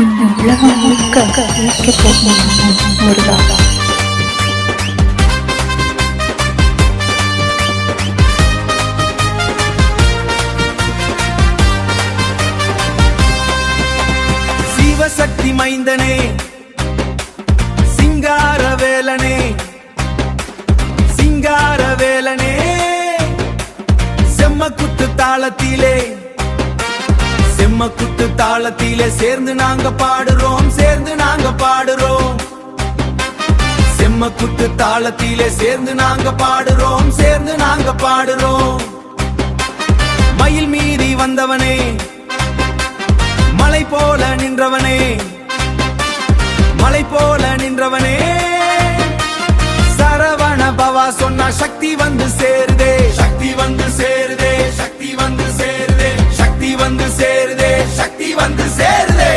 இந்த உலகம் முழுக்க அழிக்க போகும் முருகா. சிவசக்தி மைந்தனே, சிங்கார வேலனே, சிங்கார வேலனே, செம்மக்குத்து தாளத்திலே, செம்மக்குத்து தாளத்திலே சேர்ந்து நாங்க பாடுறோம், சேர்ந்து நாங்க பாடுறோம். செம்மக்குத்து தாளத்திலே சேர்ந்து நாங்க பாடுறோம், சேர்ந்து நாங்க பாடுறோம். மயில் மீறி வந்தவனே, மலை போல நின்றவனே, மலை போல நின்றவனே, சரவண பவா சொன்னா சக்தி வந்து சேருதே, சக்தி வந்து சேருதே, சக்தி வந்து சேருதே, சக்தி வந்து சேருதே, சக்தி வந்து சேருதே.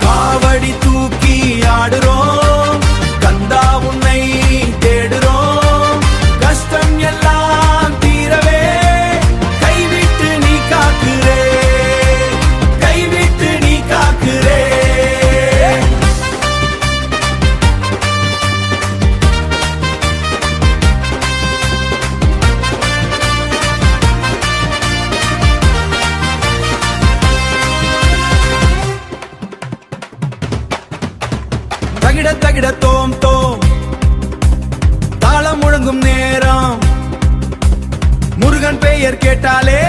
காவடி தூக்கி ஆடுறோம், கந்தா உன்னை தேடுறோம், கஷ்டம் எல்லாம் தீரவே கைவிட்டு நீ காக்குறே, கைவிட்டு நீ காக்குறே. தகிட தகிட தோம் தோம் தாளம் முழங்கும் நேரம், முருகன் பெயர் கேட்டாலே